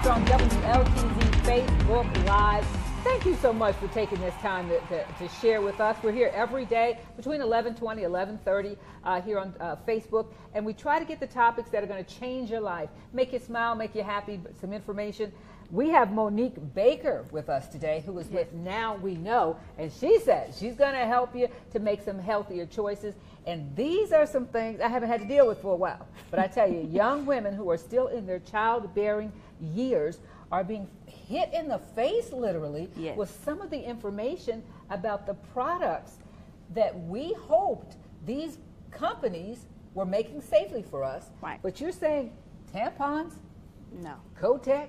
Armstrong, WLTV Facebook Live. Thank you so much for taking this time to share with us. We're here every day between 11:20, 11:30 here on Facebook, and we try to get the topics that are going to change your life, make you smile, make you happy, some information. We have Monique Baker with us today, who is with Now We Know, and she says she's going to help you to make some healthier choices. And these are some things I haven't had to deal with for a while. But I tell you, young women who are still in their childbearing years are being hit in the face, literally, with some of the information about the products that we hoped these companies were making safely for us. Right. But you're saying tampons, no, Kotex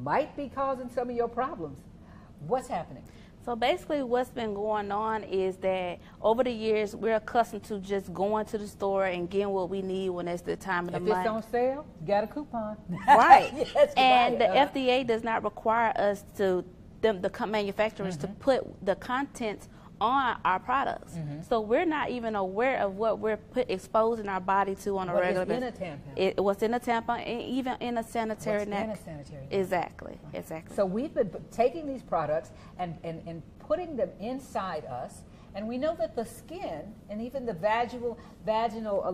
might be causing some of your problems. What's happening? So basically what's been going on is that over the years, we're accustomed to just going to the store and getting what we need when it's the time of the month. If it's on sale, you got a coupon. Right. Yes, and the FDA does not require us to, the manufacturers, to put the contents on our products. So we're not even aware of what we're exposing our body to on a regular basis. What's in a tampon? What's in a tampon, and even in a sanitary napkin. What's in a sanitary napkin? Exactly, exactly. So we've been taking these products and putting them inside us, and we know that the skin and even the vaginal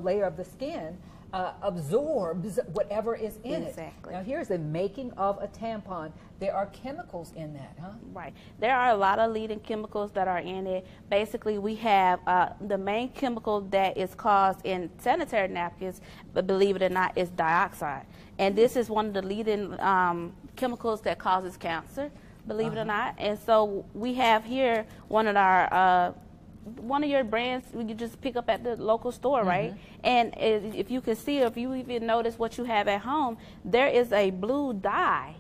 layer of the skin absorbs whatever is in it. Now here's the making of a tampon. There are chemicals in that, huh? Right. There are a lot of leading chemicals that are in it. Basically, we have the main chemical that is caused in sanitary napkins, but believe it or not, is dioxide. And this is one of the leading chemicals that causes cancer, believe it or not. And so we have here one of our one of your brands we could just pick up at the local store, right? And if you can see, if you even notice what you have at home, there is a blue dye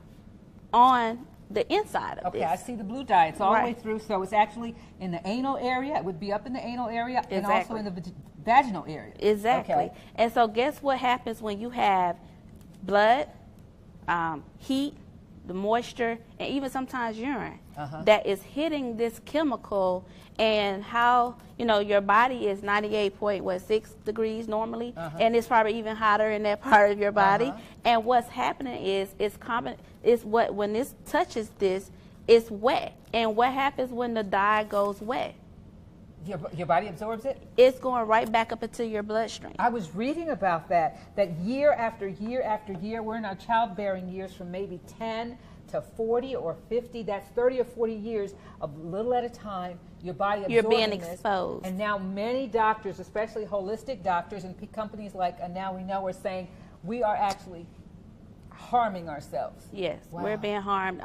on the inside of this. Okay, I see the blue dye. It's all the way through, so it's actually in the anal area. It would be up in the anal area and also in the vaginal area. Exactly. Okay. And so guess what happens when you have blood, heat, the moisture, and even sometimes urine that is hitting this chemical, and how, you know, your body is 98.6 degrees normally, and it's probably even hotter in that part of your body. And what's happening is when this touches this, it's wet. And what happens when the dye goes wet? Your body absorbs it? It's going right back up into your bloodstream. I was reading about that year after year after year, we're in our childbearing years from maybe 10 to 40 or 50, that's 30 or 40 years of little at a time, your body absorbing You're being this. exposed. And now many doctors, especially holistic doctors and companies like Now We Know, are saying we are actually harming ourselves. Yes, we're being harmed.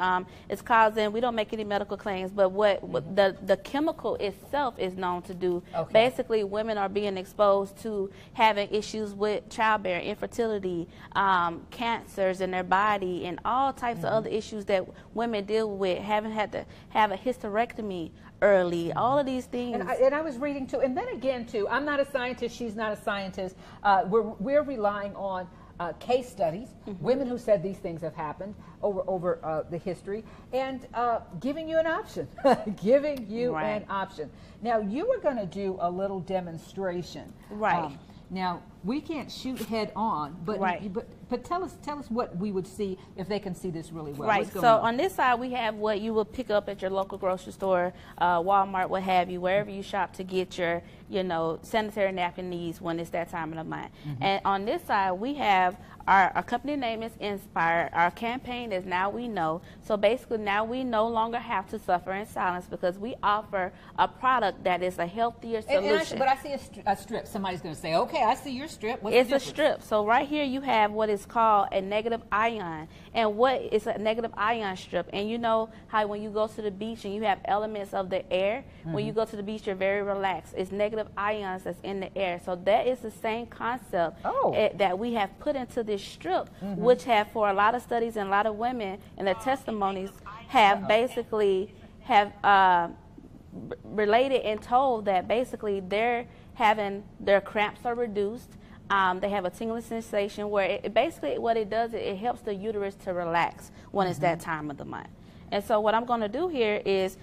It's causing, we don't make any medical claims, but what the chemical itself is known to do. Basically, women are being exposed to having issues with childbearing, infertility, cancers in their body, and all types of other issues that women deal with, having had to have a hysterectomy early, all of these things. And I was reading too, and then again too, I'm not a scientist, she's not a scientist. We're relying on case studies, women who said these things have happened over the history, and giving you an option, giving you an option. Now, you were going to do a little demonstration. Now, we can't shoot head on, but tell us what we would see if they can see this really well. Right. So on this side, we have what you will pick up at your local grocery store, Walmart, what have you, wherever you shop to get your, you know, sanitary napkin needs when it's that time of the month. And on this side, we have our company name is Nspire. Our campaign is Now We Know. So basically, now we no longer have to suffer in silence because we offer a product that is a healthier solution. But I see a strip. Somebody's going to say, okay, I see your strip. What's it's a strip. So right here you have what is called a negative ion. And what is a negative ion strip? And you know how when you go to the beach and you have elements of the air, when you go to the beach you're very relaxed. It's negative ions that's in the air. So that is the same concept that we have put into this strip, which have, for a lot of studies and a lot of women and their testimonies, have basically related and told that basically their cramps are reduced. They have a tingling sensation where basically what it does, it helps the uterus to relax when it's that time of the month. And so what I'm going to do here is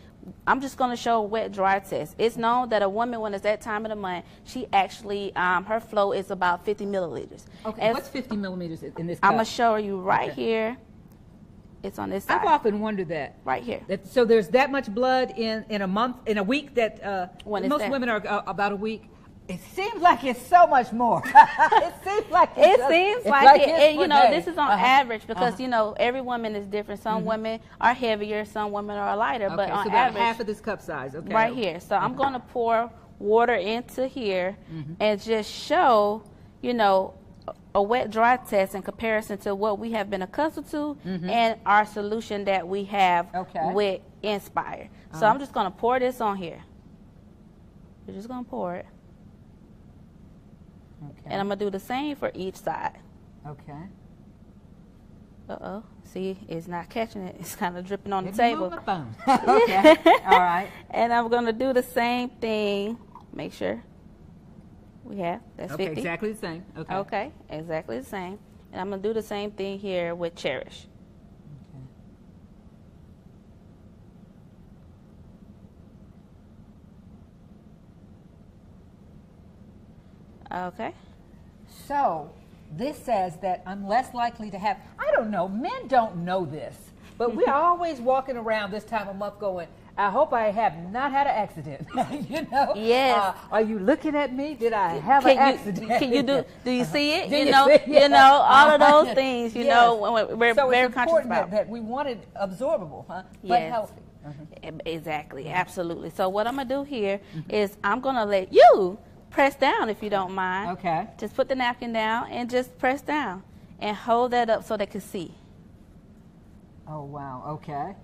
I'm just going to show a wet dry test. It's known that a woman, when it's that time of the month, she actually, her flow is about 50 milliliters. Okay, what's 50 millimeters in this cup? I'm going to show you right here. It's on this side. I've often wondered that. Right here. So there's that much blood in a month, in a week that most women are about a week. It seems like it's so much more. It seems like it. And, you know, this is on average because, you know, every woman is different. Some women are heavier, some women are lighter. Okay, but on so about average, half of this cup size. Okay. Right here. So I'm going to pour water into here and just show, you know, a wet dry test in comparison to what we have been accustomed to and our solution that we have with Nspire. So I'm just going to pour this on here. We're just going to pour it. Okay. And I'm going to do the same for each side. Okay. Uh-oh. See, it's not catching it. It's kind of dripping on the table. My phone. Okay. All right. And I'm going to do the same thing. Make sure we have. That's 50. Exactly the same. Okay. Okay, exactly the same. And I'm going to do the same thing here with Cherish. Okay. So this says that I'm less likely to have, I don't know, men don't know this, but we're always walking around this time of month going, I hope I have not had an accident. You know? Yes. Are you looking at me? Did I have an accident? Can you do you see it? Do you you know, see it? you know, all of those things, you know, we're so very it's conscious important about. that we want it absorbable, but Yes. healthy. Exactly, absolutely. So what I'm going to do here is I'm going to let you press down if you don't mind. Okay. Just put the napkin down and just press down and hold that up so they can see. Oh, wow. Okay.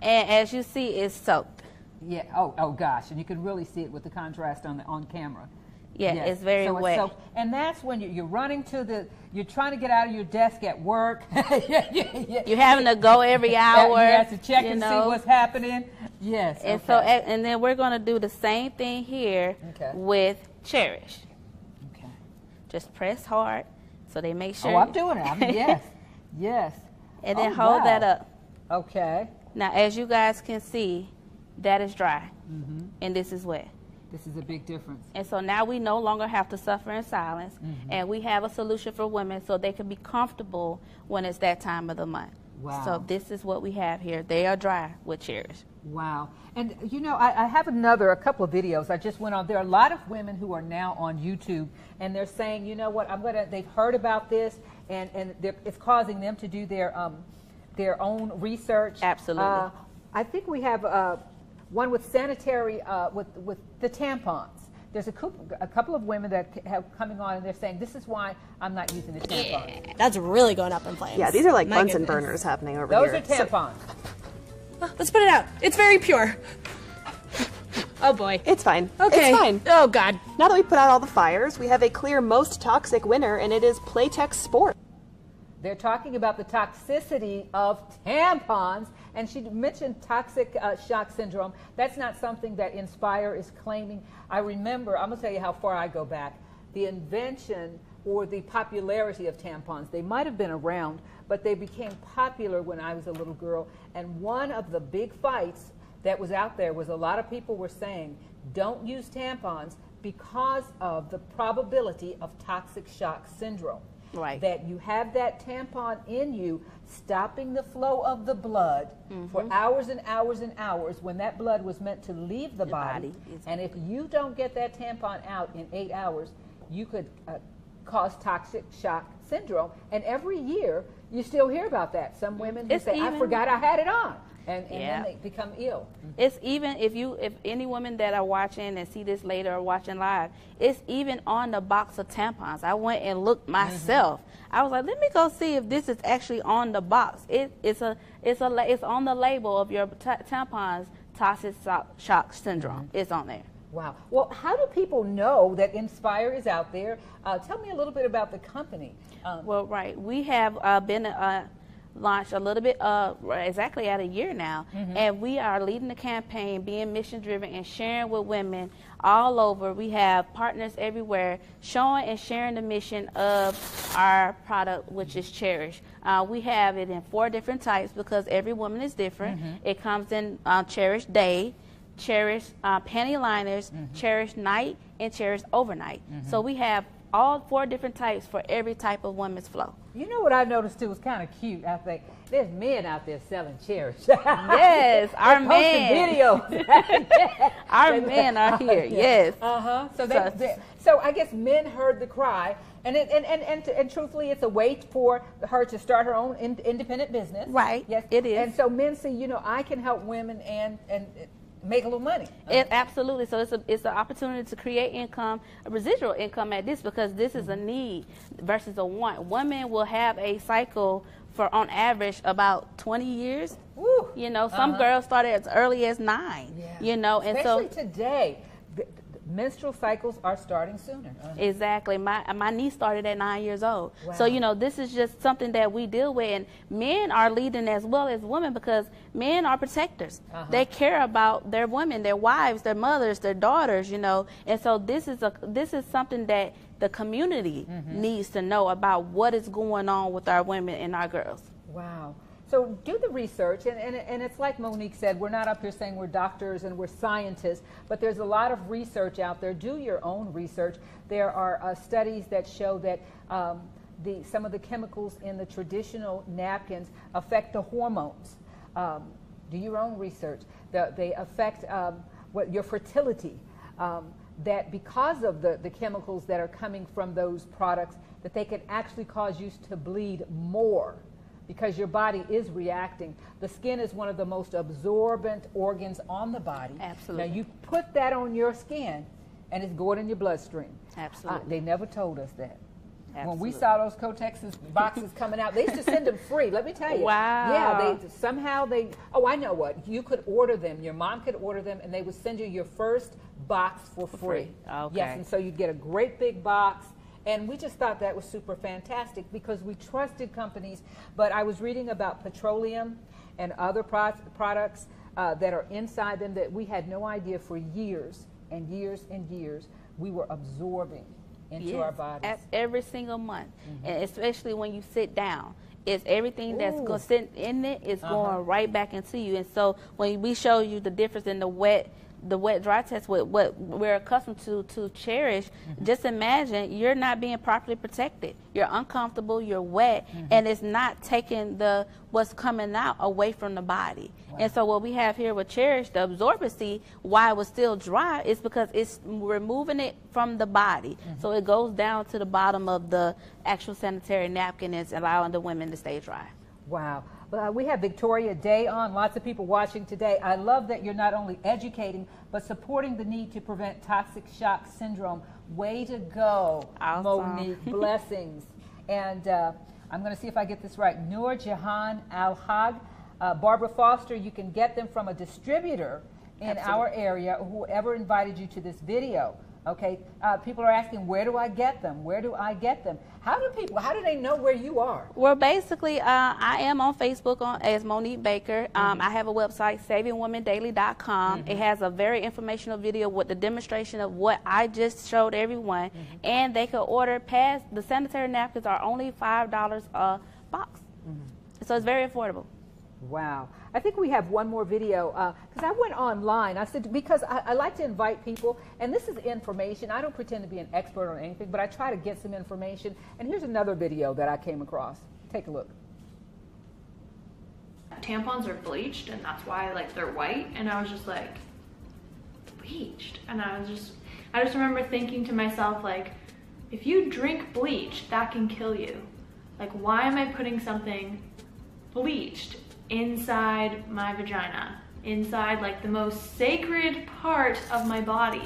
And as you see, it's soaked. Yeah. Oh gosh. And you can really see it with the contrast on camera. Yeah, Yes. it's very wet. And that's when you're running you're trying to get out of your desk at work. You're having to go every hour. You have to check and see what's happening. Yes. And so, and then we're going to do the same thing here with Cherish. Okay. Just press hard so they make sure. Oh, I'm doing it. Yes. Yes. And then hold that up. Okay. Now, as you guys can see, that is dry, and this is wet. This is a big difference. And so now we no longer have to suffer in silence, and we have a solution for women so they can be comfortable when it's that time of the month. Wow. So this is what we have here. They are dry with Cherish. Wow. And, you know, I have a couple of videos I just went on. There are a lot of women who are now on YouTube, and they're saying, you know what, they've heard about this, and it's causing them to do their own research. Absolutely. I think we have one with sanitary, with the tampons. There's a couple of women that have coming on, and they're saying, this is why I'm not using the tampons. Yeah, that's really going up in flames. Yeah, these are like Bunsen burners happening over Those here. are tampons. Let's put it out. It's very pure. Oh boy. It's fine. Okay. It's fine. Oh God. Now that we put out all the fires, we have a clear most toxic winner, and it is Playtex Sport. They're talking about the toxicity of tampons, and she mentioned toxic shock syndrome. That's not something that Nspire is claiming. I remember, I'm going to tell you how far I go back, the invention or the popularity of tampons. They might have been around, but they became popular when I was a little girl, and one of the big fights that was out there was a lot of people were saying, don't use tampons because of the probability of toxic shock syndrome. Right. That you have that tampon in you, stopping the flow of the blood for hours and hours and hours when that blood was meant to leave the body. And if you don't get that tampon out in 8 hours, you could cause toxic shock syndrome. And every year, you still hear about that. Some women who say, I forgot I had it on. And then they become ill. It's even if any women that are watching and see this later or watching live, it's even on the box of tampons. I went and looked myself. I was like, let me go see if this is actually on the box. It's on the label of your tampons, toxic shock syndrome. It's on there. Wow. Well, how do people know that Nspire is out there? Tell me a little bit about the company. Well, right. We have been launched a little bit exactly at a year now, and we are leading the campaign, being mission driven and sharing with women all over. We have partners everywhere showing and sharing the mission of our product, which is Cherish. We have it in 4 different types because every woman is different. It comes in Cherish Day, Cherish panty liners, Cherish Night, and Cherish Overnight. So we have all 4 different types for every type of women's flow. You know what I noticed too was kind of cute. I think there's men out there selling Cherish. Yes, our men. Videos. Our men are here. Yes. So I guess men heard the cry, and truthfully, it's a way for her to start her own independent business. Right. Yes, it is. And so men say, you know, I can help women and make a little money. Absolutely. So it's an opportunity to create income, a residual income at this, because this is a need versus a want. Women will have a cycle for, on average, about 20 years. Woo. You know, some girls start as early as 9. Yeah. You know, and especially so today, menstrual cycles are starting sooner. Exactly. My niece started at 9 years old. Wow. So, you know, this is just something that we deal with. And men are leading as well as women, because men are protectors. They care about their women, their wives, their mothers, their daughters, you know. And so this is something that the community needs to know about what is going on with our women and our girls. Wow. So do the research, and it's like Monique said, we're not up here saying we're doctors and we're scientists, but there's a lot of research out there. Do your own research. There are studies that show that some of the chemicals in the traditional napkins affect the hormones. Do your own research. They affect your fertility. That because of the chemicals that are coming from those products, that they can actually cause you to bleed more, because your body is reacting. The skin is one of the most absorbent organs on the body. Absolutely. Now you put that on your skin and it's going in your bloodstream. Absolutely. They never told us that. Absolutely. When we saw those Kotex's boxes coming out, they used to send them free, let me tell you. Wow. Yeah, oh, I know what. You could order them, your mom could order them, and they would send you your first box for free. Okay. Yes, and so you'd get a great big box. And we just thought that was super fantastic because we trusted companies. But I was reading about petroleum and other products that are inside them that we had no idea for years and years and years we were absorbing into our bodies. Every single month, and especially when you sit down. It's everything that's going to sit in it is going right back into you. And so when we show you the difference in the wet dry test with what we're accustomed to Cherish, just imagine you're not being properly protected. You're uncomfortable, you're wet, and it's not taking what's coming out away from the body. Wow. And so what we have here with Cherish, the absorbency, why it was still dry, is because it's removing it from the body. So it goes down to the bottom of the actual sanitary napkin and it's allowing the women to stay dry. Wow. We have Victoria Day on. Lots of people watching today. I love that you're not only educating, but supporting the need to prevent toxic shock syndrome. Way to go, awesome. Monique. Blessings. And I'm going to see if I get this right. Noor Jahan Al-Hag. Barbara Foster, you can get them from a distributor in our area, whoever invited you to this video. Okay, people are asking, where do I get them? Where do I get them? How do they know where you are? Well, basically, I am on Facebook as Monique Baker. I have a website, savingwomendaily.com. It has a very informational video with the demonstration of what I just showed everyone. And they can order pads. The sanitary napkins are only $5 a box. So it's very affordable. Wow. I think we have one more video because I went online. I said, because I like to invite people, and this is information. I don't pretend to be an expert on anything, but I try to get some information. And here's another video that I came across. Take a look. Tampons are bleached, and that's why they're white. And I was just like, bleached? And I just remember thinking to myself, if you drink bleach, that can kill you. Why am I putting something bleached inside my vagina, inside the most sacred part of my body?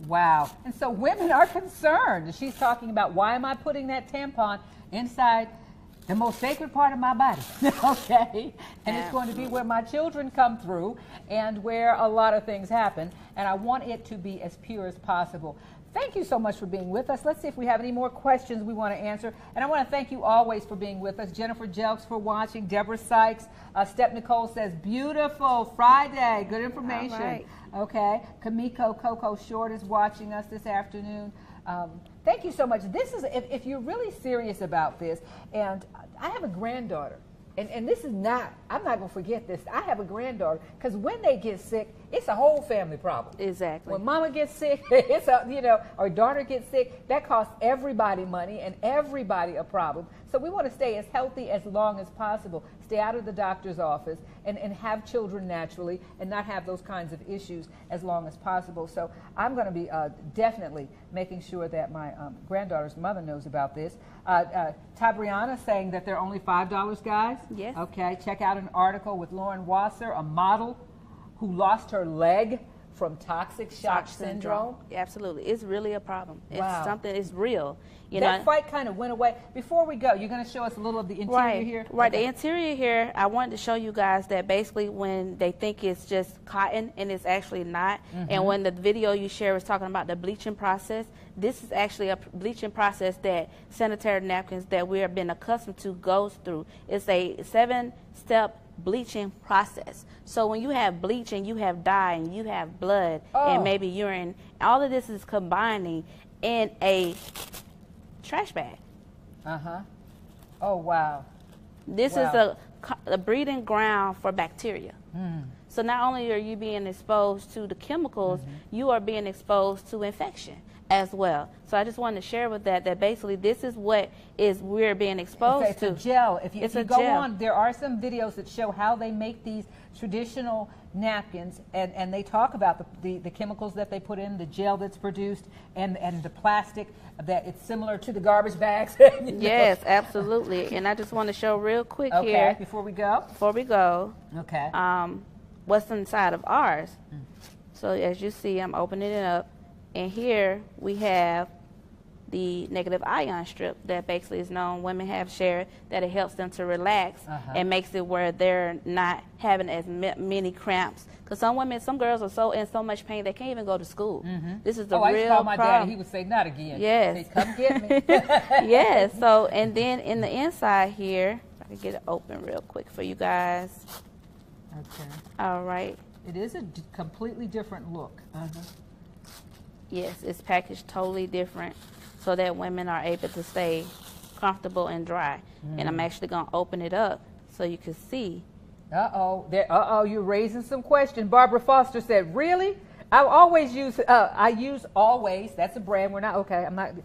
Wow. And so women are concerned. She's talking about, why am I putting that tampon inside the most sacred part of my body? Okay. And it's going to be where my children come through and where a lot of things happen. And I want it to be as pure as possible. Thank you so much for being with us. Let's see if we have any more questions we want to answer. And I want to thank you always for being with us. Jennifer Jelks for watching. Deborah Sykes. Steph Nicole says, beautiful Friday. Good information. All right. Okay. Kamiko Coco Short is watching us this afternoon. Thank you so much. This is, if you're really serious about this, and I have a granddaughter. And this is not, I'm not going to forget this. I have a granddaughter, because when they get sick, it's a whole family problem. Exactly. When mama gets sick, it's a, you know, or daughter gets sick, that costs everybody money and everybody a problem. So we want to stay as healthy as long as possible. Stay out of the doctor's office and have children naturally and not have those kinds of issues as long as possible. So I'm going to be definitely making sure that my granddaughter's mother knows about this. Tabriana saying that they're only $5, guys. Yes. Okay, check out an article with Lauren Wasser, a model who lost her leg from toxic shock syndrome. Absolutely. It's really a problem. Wow. It's something, it's real. That fight kind of went away. Before we go, you're going to show us a little of the interior here? Right. Okay. The interior here, I wanted to show you guys that basically when they think it's just cotton and it's actually not, and when the video you share was talking about the bleaching process, this is actually a bleaching process that sanitary napkins that we have been accustomed to goes through. It's a 7-step bleaching process. So when you have bleach and you have dye and you have blood and maybe urine, all of this is combining in a trash bag. Oh, wow. This is a breeding ground for bacteria. So not only are you being exposed to the chemicals, you are being exposed to infection as well. So I just wanted to share with that basically this is what we're being exposed to. It's a gel. If you go gel. on, there are some videos that show how they make these traditional napkins, and they talk about the chemicals that they put in, the gel that's produced, and the plastic that it's similar to the garbage bags. Yes, absolutely. And I just want to show real quick here. Before we go. Okay. What's inside of ours. So as you see, I'm opening it up, and here we have the negative ion strip that basically is known, women have shared, that it helps them to relax and makes it where they're not having as many cramps. Because some girls are so in so much pain they can't even go to school. This is the real I used to call my problem. daddy. He would say, "Not again." Yes. Say, "Come get me." Yes. So, and then in the inside here, if I can get it open real quick for you guys. Okay. All right. It is a completely different look. Yes, it's packaged totally different so that women are able to stay comfortable and dry. And I'm actually going to open it up so you can see. You're raising some questions. Barbara Foster said, "Really? I always use, I use Always. That's a brand. We're not, okay, I'm not,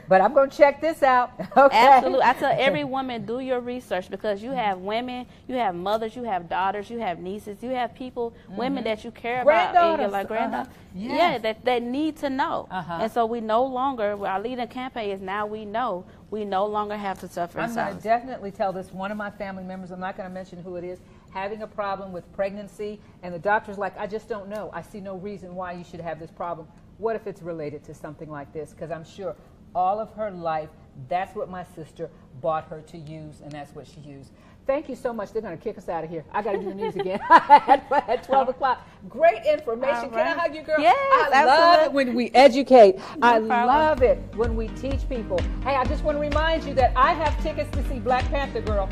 but I'm going to check this out." Okay. Absolutely. I tell every woman, do your research, because you have women, you have mothers, you have daughters, you have nieces, you have people, women that you care about. And you're like, granddaughters. Yes. Yeah, that need to know. And so we no longer, our leading campaign is now we know. We no longer have to suffer in I'm going silence. to definitely tell this. One of my family members, I'm not going to mention who it is, having a problem with pregnancy, and the doctor's like, "I just don't know. I see no reason why you should have this problem." What if it's related to something like this? Because I'm sure all of her life, that's what my sister bought her to use, and that's what she used. Thank you so much. They're going to kick us out of here. I got to do the news again at 12 o'clock. Great information. Can I hug you, girl? Yes, I love it when we educate. I love it when we teach people. Hey, I just want to remind you that I have tickets to see Black Panther, girl.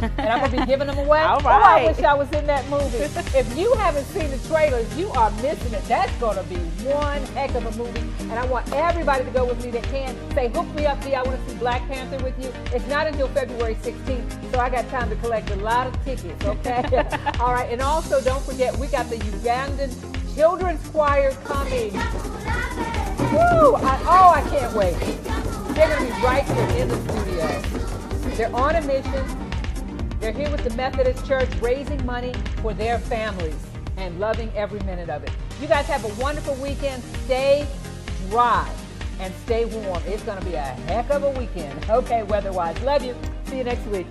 And I'm going to be giving them away. All Oh, I right. wish I was in that movie. If you haven't seen the trailers, you are missing it. That's going to be one heck of a movie. And I want everybody to go with me that can. Say, "Hook me up, Dee. I want to see Black Panther with you." It's not until February 16th, so I got time to collect a lot of tickets, okay? All right. And also, don't forget, we got the Ugandan Children's Choir coming. Woo! I can't wait. They're going to be right here in the studio. They're on a mission. They're here with the Methodist Church, raising money for their families and loving every minute of it. You guys have a wonderful weekend. Stay dry and stay warm. It's going to be a heck of a weekend. Okay, weather-wise. Love you. See you next week.